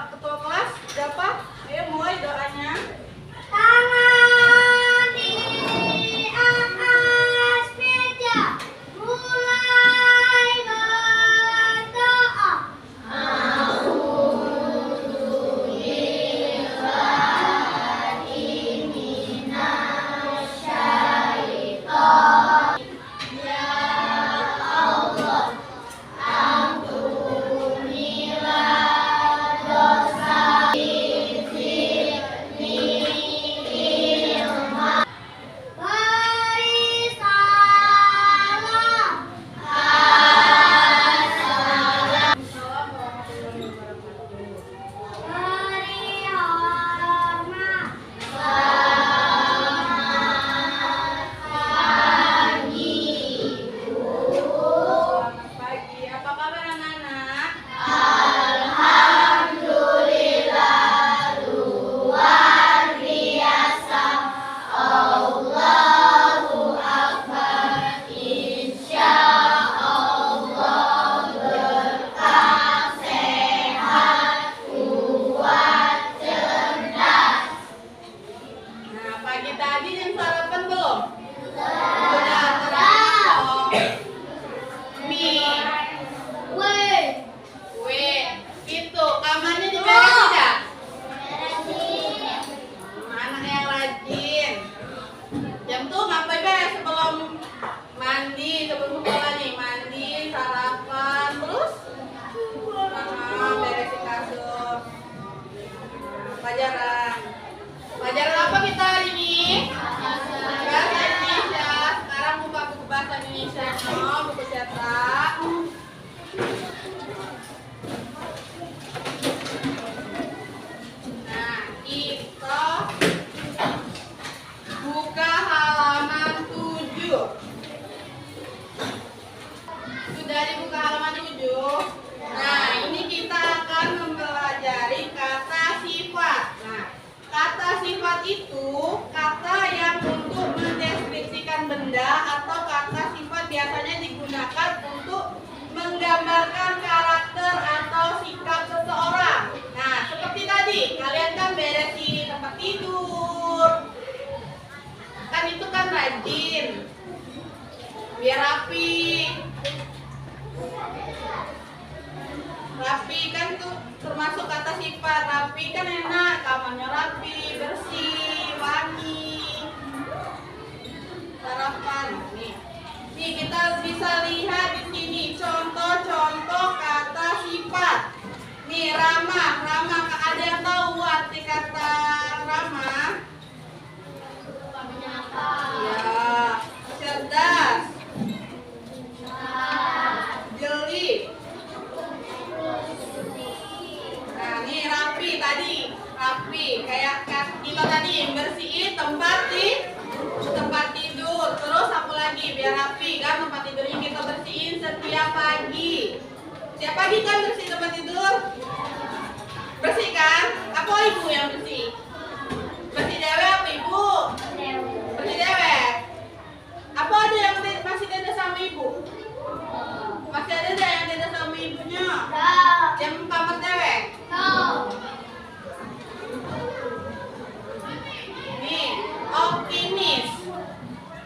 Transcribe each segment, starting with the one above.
ketua kelas siapa? Ayo mulai doanya. Tangan di atas meja, mulai berdoa. Beri salam. Assalamualaikum warahmatullahi wabarakatuh. Beri hormat. Selamat pagi. Apa kabar anak-anak? Nah, pagi tadi yang sarapan belum? Sudah termasuk mie, Weh. kue. Itu kamarnya diberes tidak? Anak yang rajin. Jam tuh ngapain be sebelum mandi, sebelum sekolah nih? Mandi, sarapan, terus beresin kasur. Pelajaran. Pelajaran apa kita hari ini? Bahasa Indonesia. Sekarang buka buku bahasa Indonesia. Oh, buku cetak. Nah, kita buka halaman 7. Sudah dibuka halaman 7. Nah, ini kita akan mempelajari kata sifat. Nah, kata sifat itu kata yang untuk mendeskripsikan benda atau kata sifat biasanya digunakan untuk menggambarkan karakter atau sikap seseorang. Nah, seperti tadi, kalian kan beresin tempat tidur. Kan itu kan rajin. Biar rapi. Rapi kan tuh termasuk kata sifat. Rapi kan enak, kamarnya rapi, bersih, wangi. Sarapan nih. Nih kita bisa lihat di sini contoh-contoh kata sifat. Nih ramah, ramah. Ada yang tahu arti kata ramah? Ya, cerdas, jeli. Nah, ini rapi tadi, rapi kayak kita tadi bersihin tempat tidur. Terus apa lagi biar rapi kan tempat tidurnya kita bersihin setiap pagi. Setiap pagi kan bersih tempat tidur. Bersih kan? Apa ibu yang bersih? Bersih dewe apa ibu? Bersih dewe. Apa ada yang masih tidak sama ibu? Masih ada nggak yang tidak sama ibunya? Yang kamar dewe? Nih, optimis.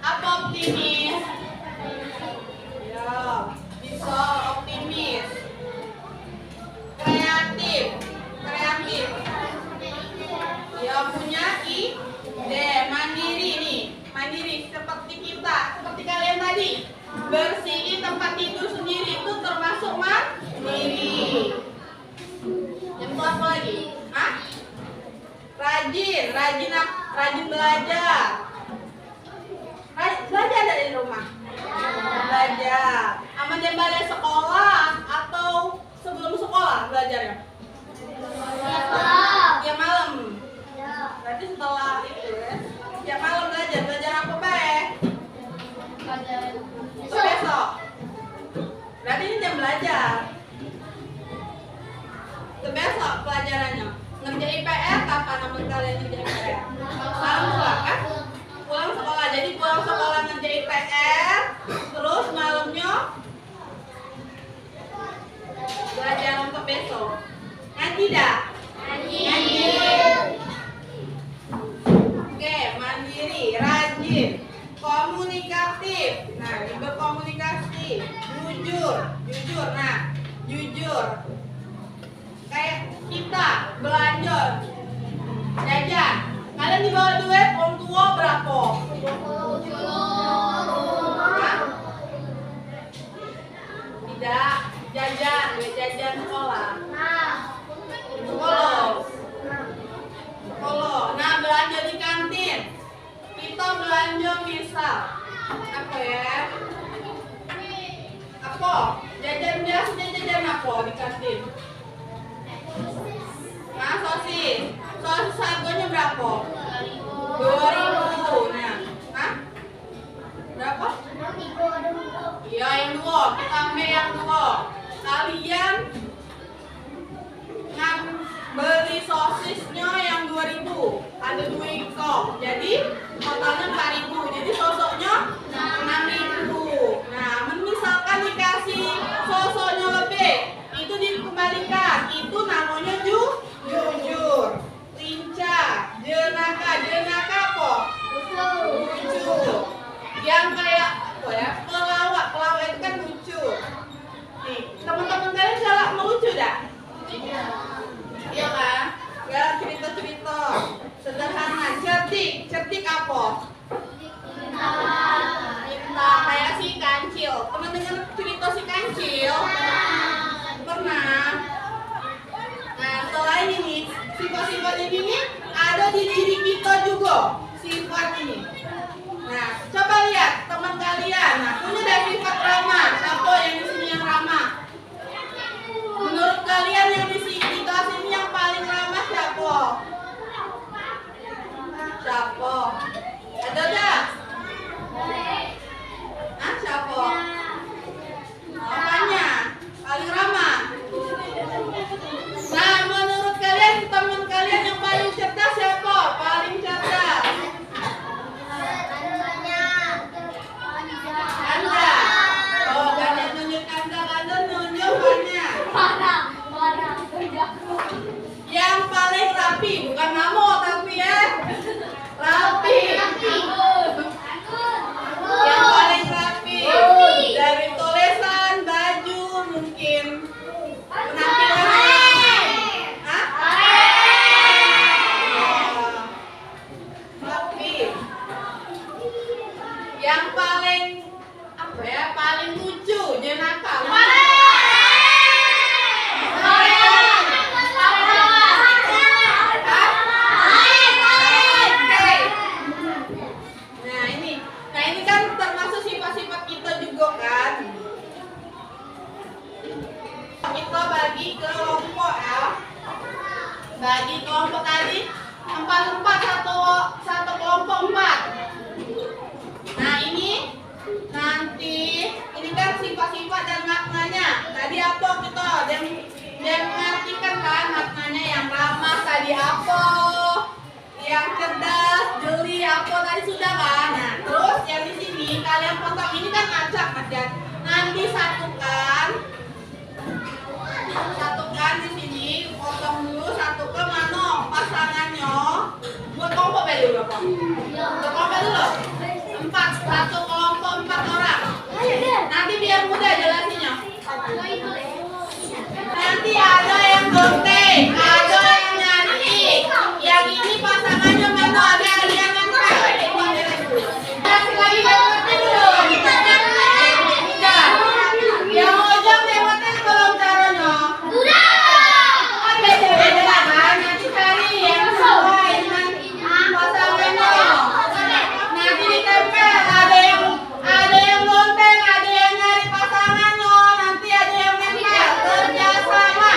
Apa optimis? Ya, bisa optimis. Kreatif, kreatif. Ya punya ide, mandiri nih, mandiri seperti kita, seperti kalian tadi. Bersihin tempat tidur sendiri itu termasuk mandiri. Yang itu apa lagi? Hah? Rajin, rajin belajar. Belajar dari rumah. Belajar. Aman jam balik sekolah atau sebelum sekolah belajarnya? Ya malam. Berarti setelah itu ya. Ya malam belajar. Belajar apa baik? Besok. Berarti ini jam belajar. Besok pelajarannya. Ngerjain PR kapan nama kalian ngerjain PR? Malam juga kan? Pulang sekolah. Jadi pulang sekolah ngerjain PR, terus malamnya belajar untuk besok. Ngaji dah? belanja. Jajan. Kalian dibawa duit orang tua berapa? Hah? Tidak, jajan, duit jajan sekolah. Sekolah. Nah, belanja di kantin. Kita belanja misal apa ya? Apa? Jajan biasanya jajan apa di kantin? Nah, sosis. Sosis harganya berapa? 2.000. Nah, hah? Berapa? Iya, yang 2. Kita ambil yang 2. Kalian beli sosisnya yang 2.000. Ada 2 ekor. Jadi totalnya 4.000. Jadi sosoknya 6.000. Nah, misalkan dikasih sosoknya lebih, itu dikembalikan. Itu namanya jujur. Lincah, jenaka apa? Lucu. Yang kayak apa ya? Pelawak itu kan lucu. Nih, teman-teman kalian galak melucu dah? Iya kan? Galak cerita-cerita sederhana. Cerdik apa? Cinta kayak si kancil. Pernah dengar cerita si kancil? Pernah. Nah, selain ini, sifat-sifat ini ada di diri kita juga. Sifat ini. Nah, coba lihat teman kalian. Nah, punya ada sifat ramah. Siapa yang di sini yang ramah? Menurut kalian yang di sini di kelas ini yang paling ramah siapa? Siapa? Ada enggak? Hah, siapa? Apanya? Paling ramah. Nah, menurut kalian teman kalian yang paling cerdas siapa? Paling cerdas. Anda. Oh, banyak nunjuk Anda nunjuk banyak. Yang paling rapi, bukan namo tapi ya. Rapi. Yang paling rapi. Dari tulisan, baju, mungkin penampilannya. Hah? Rapi. Yang paling apa ya? Paling lucu, jenaka. Nah ini kan termasuk sifat-sifat kita juga kan. Kita bagi kelompok ya. Bagi kelompok tadi 4 satu kelompok 4. Nah ini nanti ini kan sifat-sifat dan maknanya. Tadi apa kita dan mengartikan kan maknanya yang ramah tadi apa? Yang cerdas, jeli apa tadi sudah kan? Nah, terus yang di sini kalian potong ini kan acak Mas Jan. Nanti satukan di sini, potong dulu satu ke mana pasangannya. Buat kelompok dulu berapa? Buat kelompok dulu. 4, satu kelompok 4 orang. Nanti biar mudah jelasinnya. Nanti ada yang gontek, ada yang nyari. Yang ini pasangannya mana? Ada yang nempel. Kasih lagi lewatnya dulu. Udah. Yang ojek lewatnya belum caranya. Kan beda-beda kan? Nanti cari yang sesuai dengan pasangannya. Nanti ditempel. Ada yang gontek, ada yang nyari pasangannya. Nanti ada yang nempel. Kerjasama.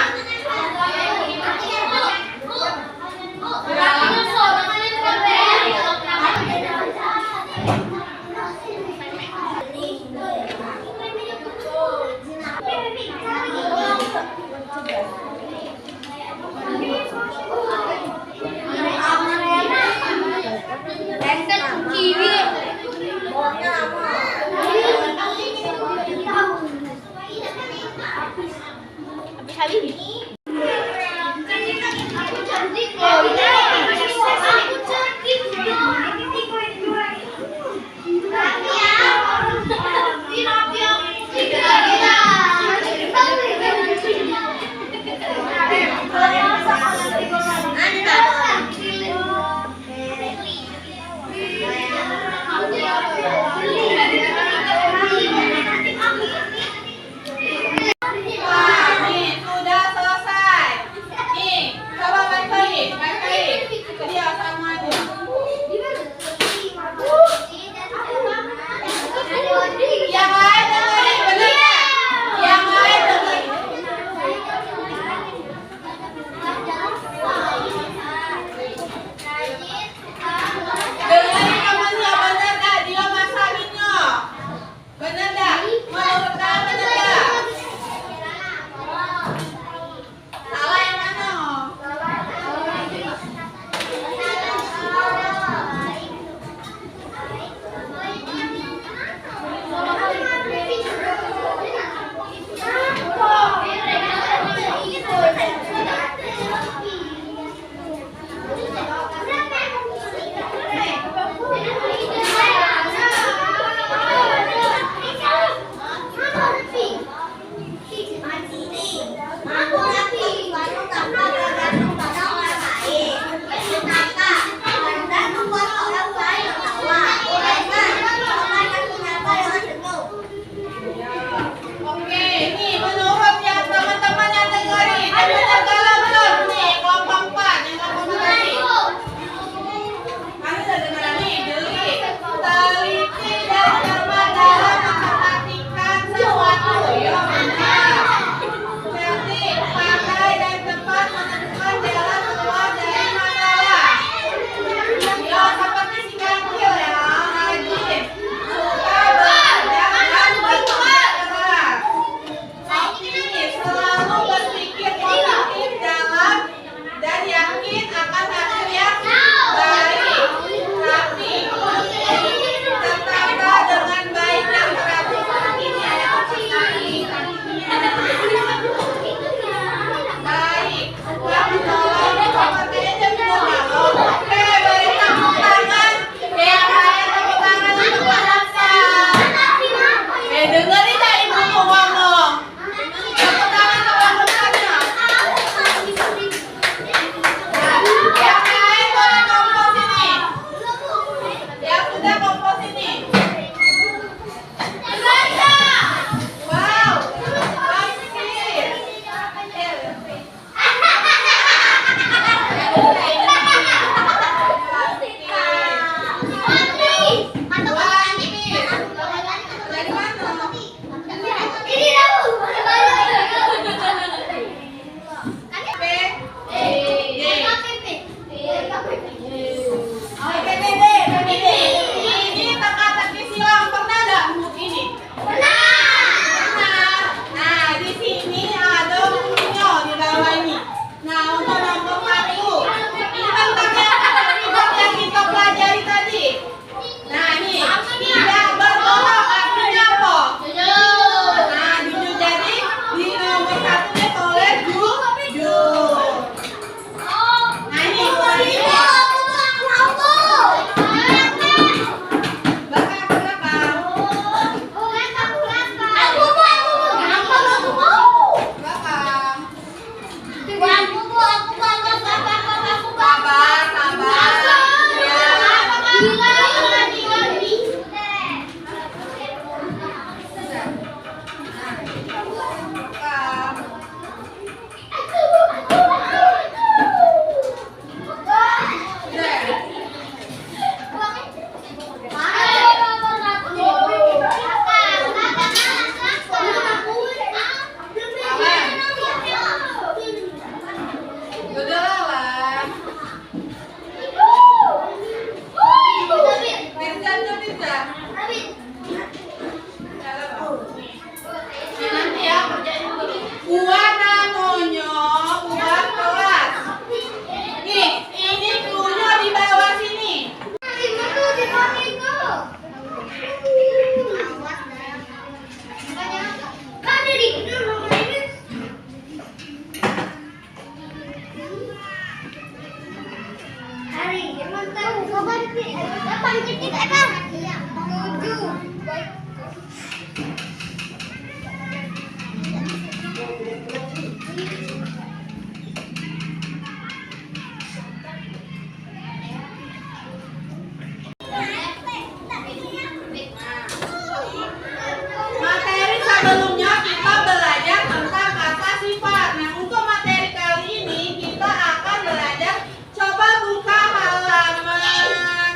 Materi sebelumnya kita belajar tentang kata sifat. Nah, untuk materi kali ini kita akan belajar, coba buka halaman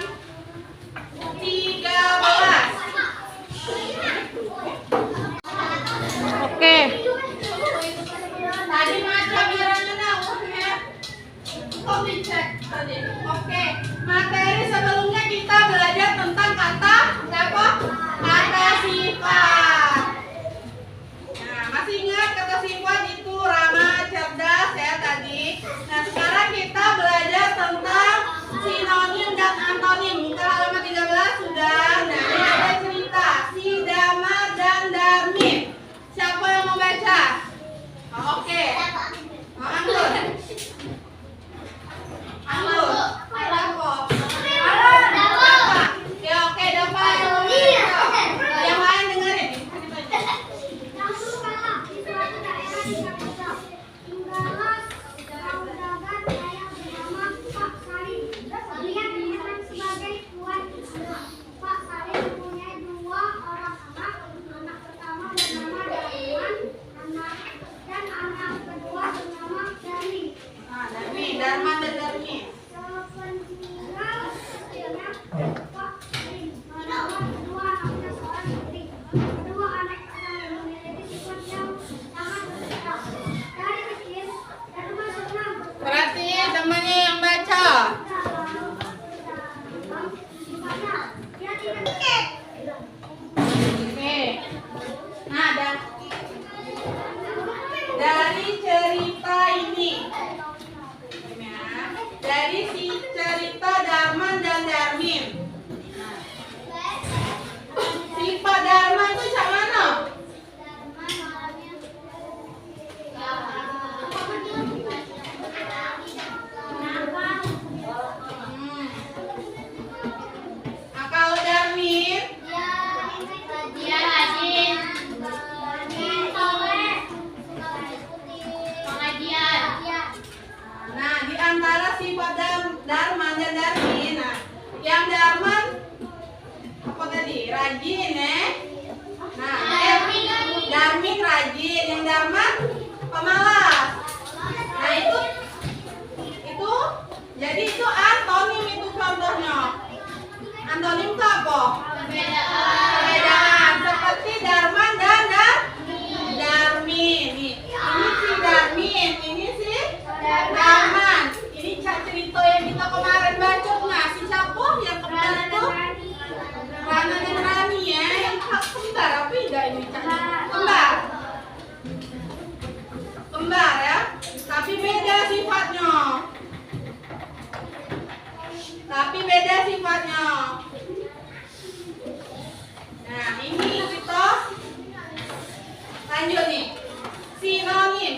13. Oke. Tadi macam iranya kok dicek tadi. Oke. Materi sebelumnya kita belajar tentang kata apa? Kata sifat. Nah, masih ingat kata sifat itu ramah, cerdas ya tadi. Nah, sekarang kita belajar tentang sinonim dan antonim. Buka halaman 13 sudah. Nah, ini ada cerita si Damar dan Darmin. Siapa yang mau baca? Oh, oke. Oh, Anggun. Anggun. Dapo. Ya oke, Dapo yang mau baca. Yang lain dengerin. Pak Salim mempunyai dua orang anak. Anak pertama bernama Darman, dan anak kedua bernama Darmi. Nah, Darmi, Darman dan Darmi. Sepeninggal istrinya, Pak Salim merawat kedua anaknya seorang putri. Kedua anak pertama memiliki sifat yang sangat berbeda. Dari kecil, Darman senang Berarti temannya yang baca. Oke. Nah, dari cerita ini, dari si cerita Darman dan Darmin. Sifat Darman itu yang mana? Nah, kalau Darmin, Dia rajin, soleh, pengajian. nah di antara sifat Darman dan Darmin, nah yang Darman apa tadi? Rajin Nah, Darmin rajin, yang Darman pemalas. Nah itu jadi itu antonim itu contohnya. Antonim itu apa? Perbedaan. Seperti Darman dan Darmin. Nih, ini si Darmin, ini si Darman. Ini cerita yang kita kemarin baca. Nah, si siapa yang kemarin itu? Rana dan Rani ya. Yang kembar apa enggak ini? Kembar. Kembar ya. Tapi beda sifatnya. Nah, ini kita lanjut nih. Sinonim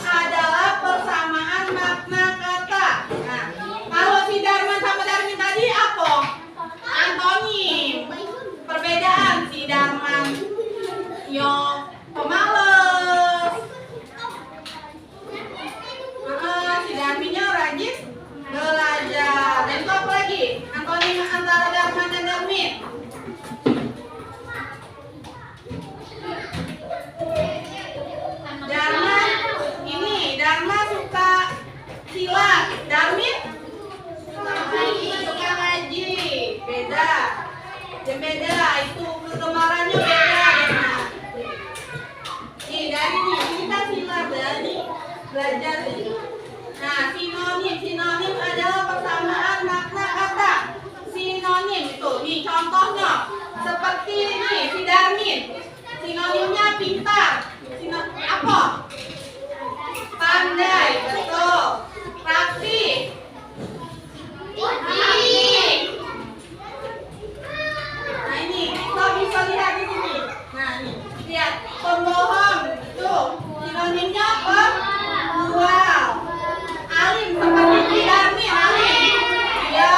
adalah persamaan makna kata. Nah, kalau si Darman sama Darmin tadi apa? Antonim. Perbedaan, si Darman yo pemalas. Si Darminnya rajin belajar. Dan itu apa lagi? Antonim antara Darman dan Darmin. Darman suka silat, Darmin suka ngaji. Beda itu kegemarannya beda. Nih dari nih kita silat dari belajar nih. Nah, sinonim adalah persamaan makna kata. Sinonim itu nih contohnya seperti ini si Darmin. Sinonimnya pintar. Apa? Pandai, betul. Rapi. Nah ini kita bisa lihat di sini. Nah ini lihat pembohong tuh sinonimnya apa? Bual. Alim seperti si Darmin, alim. Ya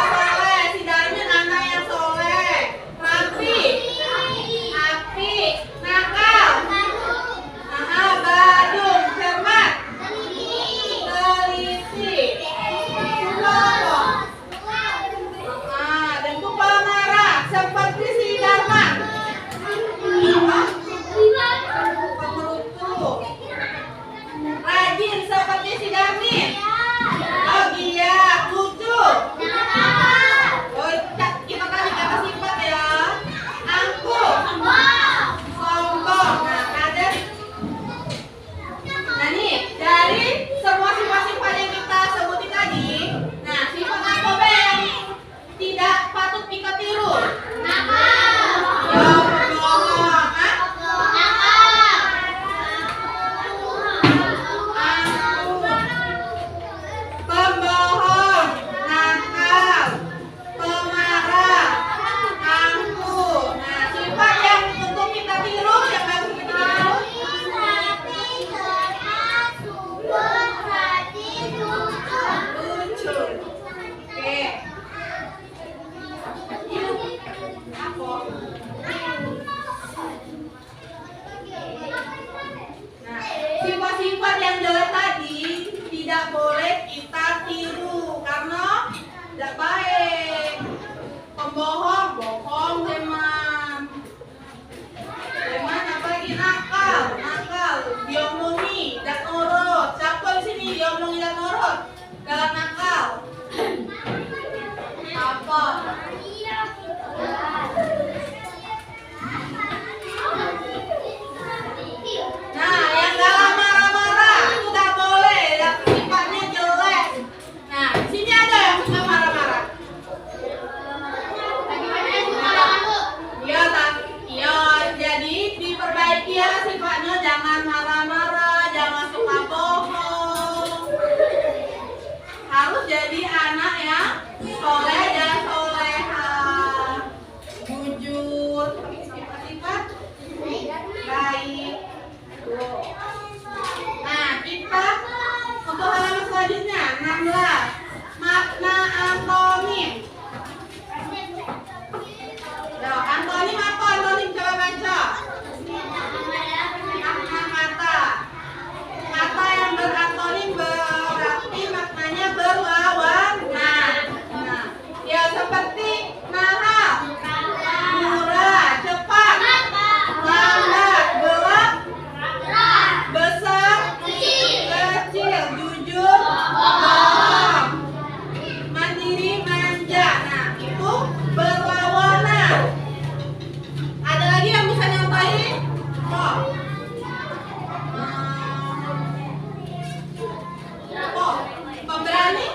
jadi anak yang soleh dan soleha. Jujur, sifat-sifat baik. Nah, kita untuk halaman selanjutnya 16. Makna antonim. Yo, antonim apa? Antonim coba baca. Makna kata. Kata yang berantonim berarti maknanya berlawanan. Nah, ya seperti mahal, murah, cepat, lambat, gelap, besar, kecil, jujur, bohong, mandiri, manja. Nah, itu berlawanan. Ada lagi yang bisa nyontohin? Oh. Oh, pemberani,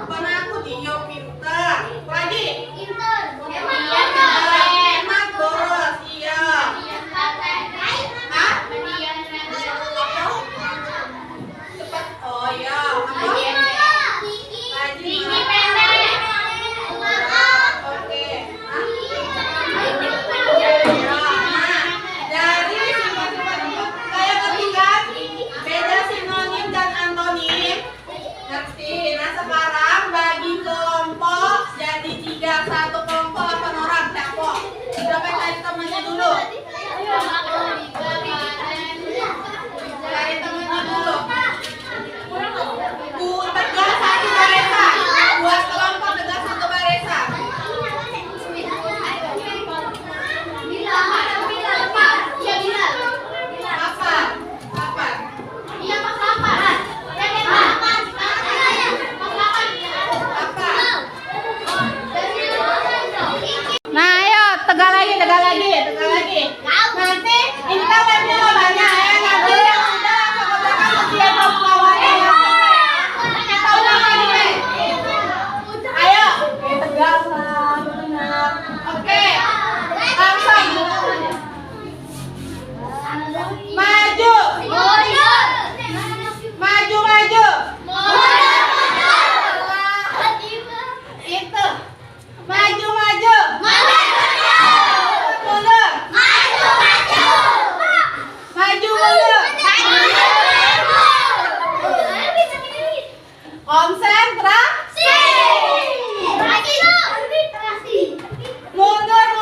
penakut, iya pintar. Lagi, enak, boros, iya. Hah? Cepat, oh iya. Apa? Rajin, oke. Nah, dari sifat-sifat itu kayak ketinggalan beda sinonim dan antonim. Ngerti? Nah sekarang bagi kelompok jadi 3. Satu kelompok 8 orang. Siapa? Siapa cari temannya dulu? Cari temannya dulu. Tegak satu barisan. Buat kelompok tegak satu barisan. Kapan? Kapan? Kapan? Nah, ayo tegak lagi. Nanti ini kan webnya nggak banyak ya. Nanti yang sudah langsung ke belakang usia lawannya ya. Kita ulang lagi deh. Ayo, tegak lah, benar. Oke, langsung. Maju. Itu. Maju. Mundur. Konsentrasi. Mundur.